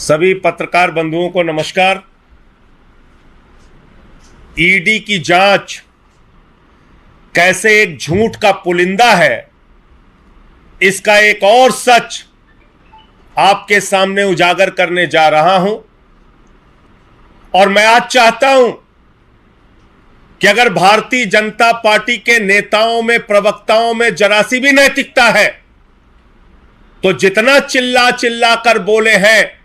सभी पत्रकार बंधुओं को नमस्कार। ईडी की जांच कैसे एक झूठ का पुलिंदा है, इसका एक और सच आपके सामने उजागर करने जा रहा हूं। और मैं आज चाहता हूं कि अगर भारतीय जनता पार्टी के नेताओं में, प्रवक्ताओं में जरा सी भी नैतिकता है तो जितना चिल्ला चिल्ला कर बोले हैं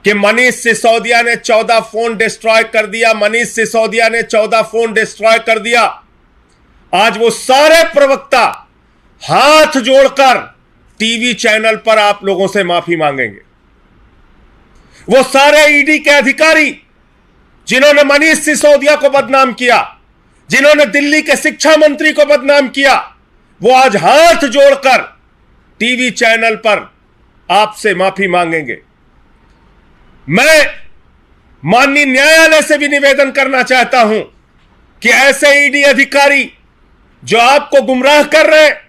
कि मनीष सिसोदिया ने 14 फोन डिस्ट्रॉय कर दिया, मनीष सिसोदिया ने 14 फोन डिस्ट्रॉय कर दिया, आज वो सारे प्रवक्ता हाथ जोड़कर टीवी चैनल पर आप लोगों से माफी मांगेंगे। वो सारे ईडी के अधिकारी जिन्होंने मनीष सिसोदिया को बदनाम किया, जिन्होंने दिल्ली के शिक्षा मंत्री को बदनाम किया, वो आज हाथ जोड़कर टीवी चैनल पर आपसे माफी मांगेंगे। मैं माननीय न्यायालय से भी निवेदन करना चाहता हूं कि ऐसे ईडी अधिकारी जो आपको गुमराह कर रहे हैं,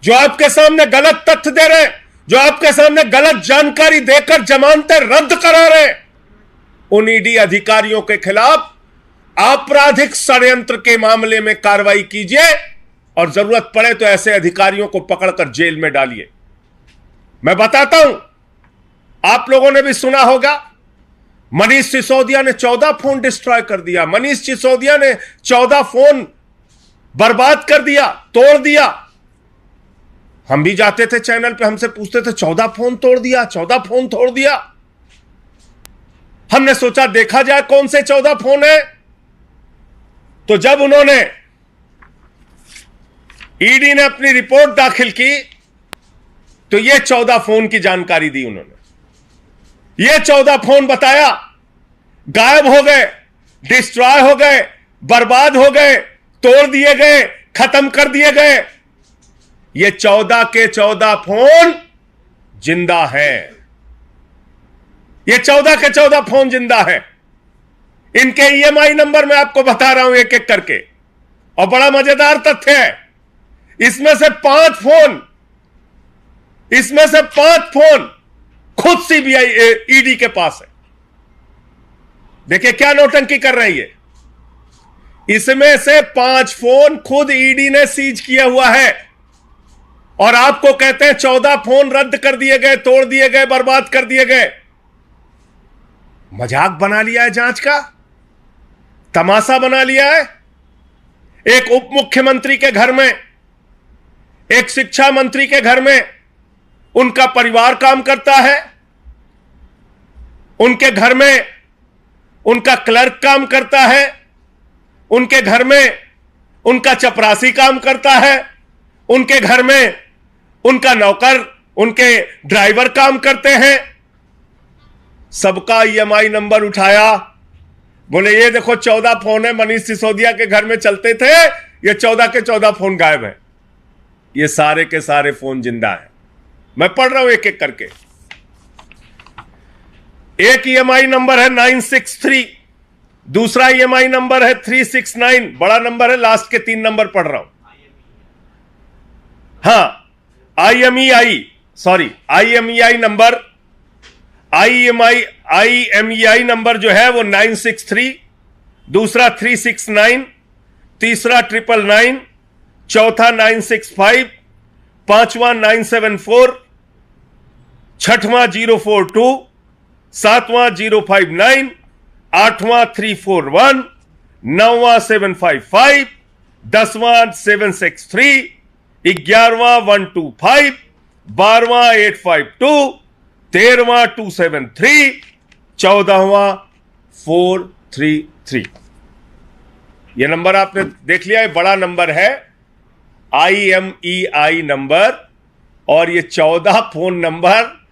जो आपके सामने गलत तथ्य दे रहे हैं, जो आपके सामने गलत जानकारी देकर जमानतें रद्द करा रहे हैं, उन ईडी अधिकारियों के खिलाफ आपराधिक षड्यंत्र के मामले में कार्रवाई कीजिए और जरूरत पड़े तो ऐसे अधिकारियों को पकड़कर जेल में डालिए। मैं बताता हूं, आप लोगों ने भी सुना होगा, मनीष सिसोदिया ने 14 फोन डिस्ट्रॉय कर दिया, मनीष सिसोदिया ने 14 फोन बर्बाद कर दिया, तोड़ दिया। हम भी जाते थे चैनल पे, हमसे पूछते थे 14 फोन तोड़ दिया, 14 फोन तोड़ दिया। हमने सोचा देखा जाए कौन से 14 फोन है। तो जब उन्होंने, ईडी ने अपनी रिपोर्ट दाखिल की तो ये 14 फोन की जानकारी दी उन्होंने। ये 14 फोन बताया गायब हो गए, डिस्ट्रॉय हो गए, बर्बाद हो गए, तोड़ दिए गए, खत्म कर दिए गए। ये 14 के 14 फोन जिंदा है। ये 14 के 14 फोन जिंदा है। इनके ईएमआई नंबर मैं आपको बता रहा हूं एक एक करके। और बड़ा मजेदार तथ्य है, इसमें से 5 फोन खुद सीबीआई ईडी के पास है। देखिए क्या नौटंकी कर रही है। इसमें से 5 फोन खुद ईडी ने सीज किया हुआ है और आपको कहते हैं 14 फोन रद्द कर दिए गए, तोड़ दिए गए, बर्बाद कर दिए गए। मजाक बना लिया है जांच का, तमाशा बना लिया है। एक उप मुख्यमंत्री के घर में, एक शिक्षा मंत्री के घर में उनका परिवार काम करता है, उनके घर में उनका क्लर्क काम करता है, उनके घर में उनका चपरासी काम करता है, उनके घर में उनका नौकर, उनके ड्राइवर काम करते हैं। सबका ईएमआई नंबर उठाया, बोले ये देखो 14 फोन है, मनीष सिसोदिया के घर में चलते थे, ये 14 के 14 फोन गायब हैं। ये सारे के सारे फोन जिंदा हैं। मैं पढ़ रहा हूं एक एक करके। एक ईएमआई नंबर है 963, दूसरा ईएमआई नंबर है 369, बड़ा नंबर है, लास्ट के 3 नंबर पढ़ रहा हूं। हाँ, आईएमईआई नंबर जो है वो 963, दूसरा 369, तीसरा 999, चौथा 965, पांचवा 974, छठवां 042, सातवां 059, आठवां 341, नौवां 755, 10वां 763, 11वां 125, 12वां 852, 13वां 273, 14वां 433। यह नंबर आपने देख लिया है, बड़ा नंबर है IMEI नंबर। और ये 14 फोन नंबर,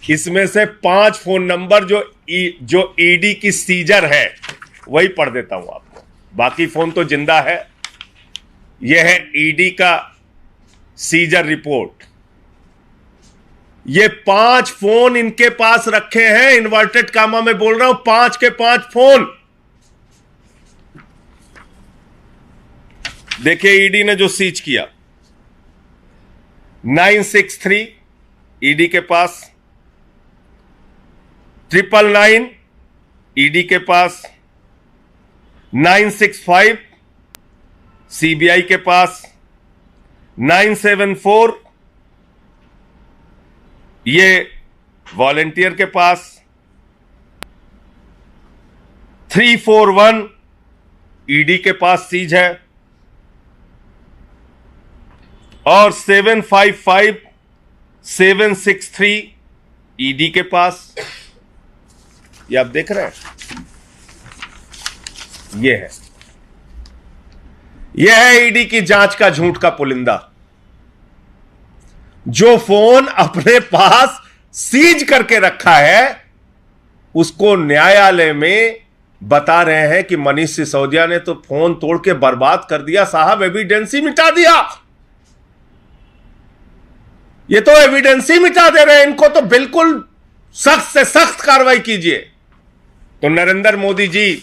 इसमें से 5 फोन नंबर जो ईडी की सीजर है, वही पढ़ देता हूं आपको। बाकी फोन तो जिंदा है। यह है ईडी का सीजर रिपोर्ट। ये 5 फोन इनके पास रखे हैं, इन्वर्टेड कामा में बोल रहा हूं, 5 के 5 फोन। देखिए ईडी ने जो सीज किया, 963 ईडी के पास, 999 ईडी के पास, 965 सीबीआई के पास, 974 ये वॉलेंटियर के पास, 341 ईडी के पास सीज है और 755 763 ईडी के पास। ये आप देख रहे हैं, ये है ईडी की जांच का झूठ का पुलिंदा, जो फोन अपने पास सीज करके रखा है उसको न्यायालय में बता रहे हैं कि मनीष सिसोदिया ने तो फोन तोड़ के बर्बाद कर दिया साहब, एविडेंस ही मिटा दिया। ये तो एविडेंस ही मिटा दे रहे हैं, इनको तो बिल्कुल सख्त से सख्त कार्रवाई कीजिए। तो नरेंद्र मोदी जी,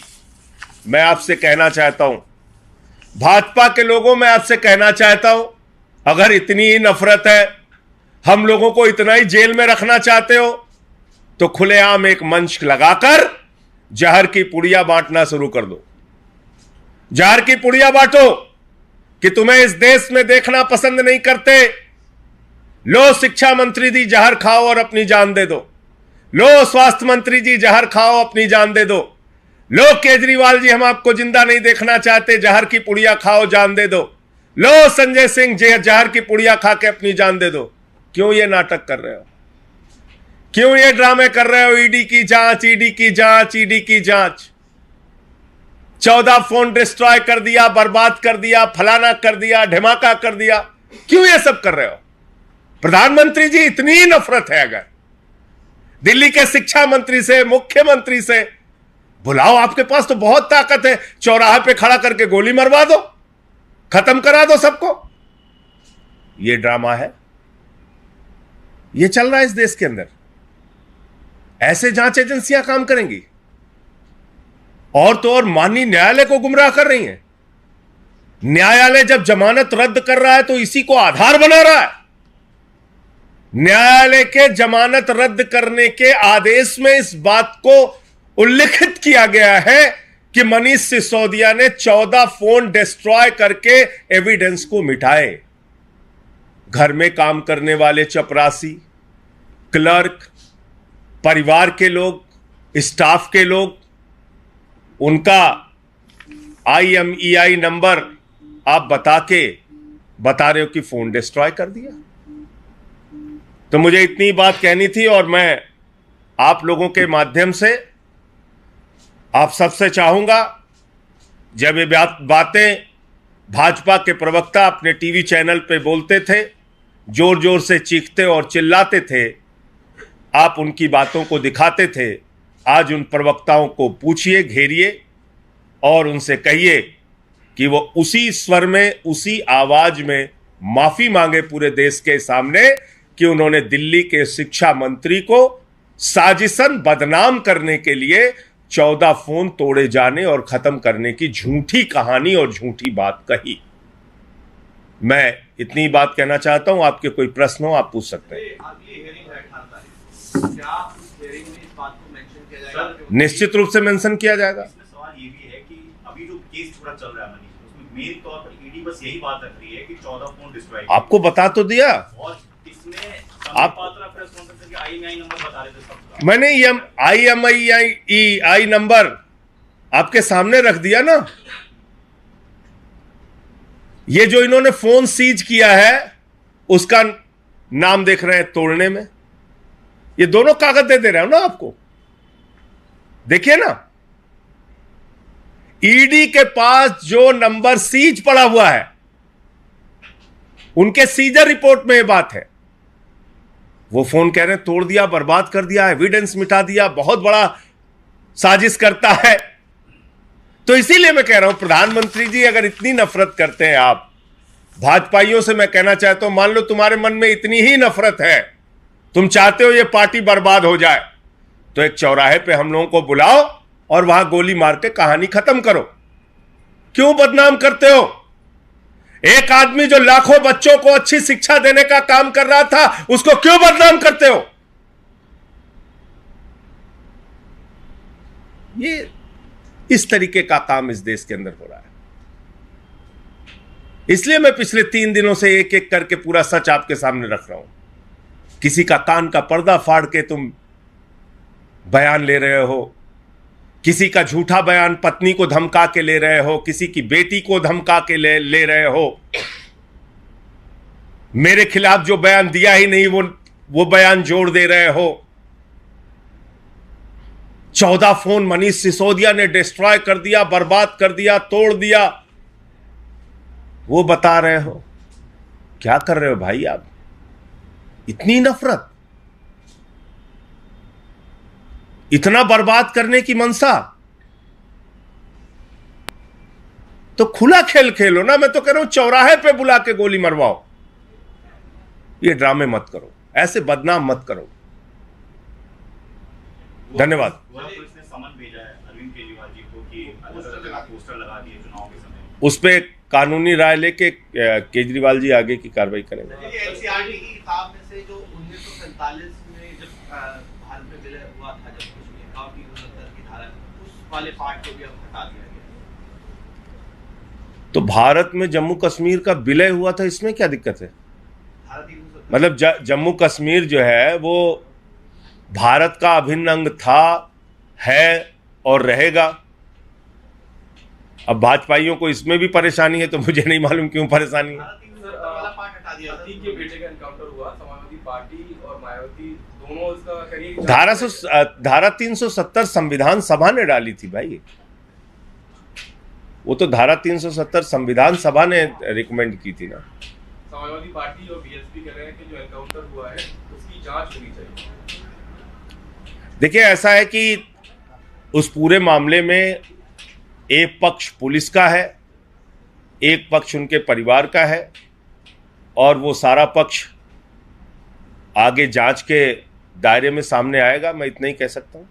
मैं आपसे कहना चाहता हूं, भाजपा के लोगों में आपसे कहना चाहता हूं, अगर इतनी ही नफरत है, हम लोगों को इतना ही जेल में रखना चाहते हो, तो खुलेआम एक मंच लगाकर जहर की पुड़िया बांटना शुरू कर दो। जहर की पुड़िया बांटो कि तुम्हें इस देश में देखना पसंद नहीं करते। लो शिक्षा मंत्री जी जहर खाओ और अपनी जान दे दो। लो स्वास्थ्य मंत्री जी जहर खाओ, अपनी जान दे दो। लो केजरीवाल जी, हम आपको जिंदा नहीं देखना चाहते, जहर की पुड़िया खाओ, जान दे दो। लो संजय सिंह जी, जहर की पुड़िया खा के अपनी जान दे दो। क्यों ये नाटक कर रहे हो? क्यों ये ड्रामे कर रहे हो? ईडी की जांच, ईडी की जांच, ईडी की जांच। 14 फोन डिस्ट्रॉय कर दिया, बर्बाद कर दिया, फलाना कर दिया, ढिमाका कर दिया। क्यों ये सब कर रहे हो? प्रधानमंत्री जी, इतनी ही नफरत है अगर, दिल्ली के शिक्षा मंत्री से, मुख्यमंत्री से बुलाओ, आपके पास तो बहुत ताकत है, चौराहे पे खड़ा करके गोली मरवा दो, खत्म करा दो सबको। ये ड्रामा है, ये चल रहा है इस देश के अंदर। ऐसे जांच एजेंसियां काम करेंगी और तो और माननीय न्यायालय को गुमराह कर रही हैं। न्यायालय जब जमानत रद्द कर रहा है तो इसी को आधार बना रहा है। न्यायालय के जमानत रद्द करने के आदेश में इस बात को उल्लिखित किया गया है कि मनीष सिसोदिया ने 14 फोन डिस्ट्रॉय करके एविडेंस को मिटाए। घर में काम करने वाले चपरासी, क्लर्क, परिवार के लोग, स्टाफ के लोग, उनका IMEI नंबर आप बता रहे हो कि फोन डिस्ट्रॉय कर दिया। तो मुझे इतनी बात कहनी थी और मैं आप लोगों के माध्यम से आप सबसे चाहूंगा, जब ये बातें भाजपा के प्रवक्ता अपने टीवी चैनल पे बोलते थे, जोर जोर से चीखते और चिल्लाते थे, आप उनकी बातों को दिखाते थे। आज उन प्रवक्ताओं को पूछिए, घेरिए और उनसे कहिए कि वो उसी स्वर में, उसी आवाज में माफी मांगे पूरे देश के सामने कि उन्होंने दिल्ली के शिक्षा मंत्री को साजिशन बदनाम करने के लिए 14 फोन तोड़े जाने और खत्म करने की झूठी कहानी और झूठी बात कही। मैं इतनी बात कहना चाहता हूं। आपके कोई प्रश्न हो आप पूछ सकते हैं। निश्चित रूप से मेंशन किया जाएगा। सवाल ये भी है कि अभी जो केस पूरा चल रहा है मनीष, उसमें मेन तौर पर ईडी बस यही बात रख रही है कि 14 फोन डिस्ट्रॉय। आपको बता तो दिया, और इसमें आप प्रेस कॉन्फ्रेंस के IMEI नंबर बता रहे थे सब। मैंने IMEI नंबर आपके सामने रख दिया ना। ये जो इन्होंने फोन सीज किया है उसका नाम देख रहे हैं तोड़ने में। ये दोनों कागज दे रहे हो ना आपको, देखिए ना। ईडी के पास जो नंबर सीज पड़ा हुआ है, उनके सीजर रिपोर्ट में यह बात है। वो फोन कह रहे हैं तोड़ दिया, बर्बाद कर दिया, एविडेंस मिटा दिया, बहुत बड़ा साजिश करता है। तो इसीलिए मैं कह रहा हूं, प्रधानमंत्री जी अगर इतनी नफरत करते हैं आप भाजपाइयों से, मैं कहना चाहता हूं, मान लो तुम्हारे मन में इतनी ही नफरत है, तुम चाहते हो ये पार्टी बर्बाद हो जाए, तो एक चौराहे पे हम लोगों को बुलाओ और वहां गोली मार के कहानी खत्म करो। क्यों बदनाम करते हो? एक आदमी जो लाखों बच्चों को अच्छी शिक्षा देने का काम कर रहा था, उसको क्यों बदनाम करते हो? ये इस तरीके का काम इस देश के अंदर हो रहा है। इसलिए मैं पिछले 3 दिनों से एक एक करके पूरा सच आपके सामने रख रहा हूं। किसी का कान का पर्दा फाड़ के तुम बयान ले रहे हो, किसी का झूठा बयान पत्नी को धमका के ले रहे हो, किसी की बेटी को धमका के ले रहे हो, मेरे खिलाफ जो बयान दिया ही नहीं वो बयान जोड़ दे रहे हो। 14 फोन मनीष सिसोदिया ने डिस्ट्रॉय कर दिया, बर्बाद कर दिया, तोड़ दिया, वो बता रहे हो। क्या कर रहे हो भाई आप? इतनी नफरत, इतना बर्बाद करने की मनसा, तो खुला खेल खेलो ना। मैं तो कह रहा हूं चौराहे पे बुला के गोली मरवाओ। ये ड्रामे मत करो, ऐसे बदनाम मत करो। धन्यवाद। पुलिस ने समन भेजा है अरविंद केजरीवाल जी को कि पोस्टर लगा दिए चुनाव के समय। उस पे कानूनी राय लेके केजरीवाल जी आगे की कार्रवाई करेंगे। एनसीईआरटी की किताब में से जो 1947 में जब भारत में विलय हुआ था, जब कश्मीर का 370 की धारा, उस वाले पार्ट को भी अब हटा दिया गया। तो भारत में जम्मू कश्मीर का विलय हुआ था, इसमें क्या दिक्कत है? मतलब जम्मू कश्मीर जो है वो भारत का अभिन्न अंग था, है और रहेगा। अब भाजपाइयों को इसमें भी परेशानी है, तो मुझे नहीं मालूम क्यों परेशानी है। प्रतीक के बेटे का एनकाउंटर हुआ, समाजवादी पार्टी और मायावती दोनों इसका करिए। धारा 370 संविधान सभा ने डाली थी भाई। वो तो धारा 370 संविधान सभा ने रिकमेंड की थी ना। समाजवादी पार्टी और बीएसपी कह रहे हैं कि जो एनकाउंटर हुआ है उसकी जांच होनी चाहिए। देखिए, ऐसा है कि उस पूरे मामले में एक पक्ष पुलिस का है, एक पक्ष उनके परिवार का है, और वो सारा पक्ष आगे जांच के दायरे में सामने आएगा। मैं इतना ही कह सकता हूं।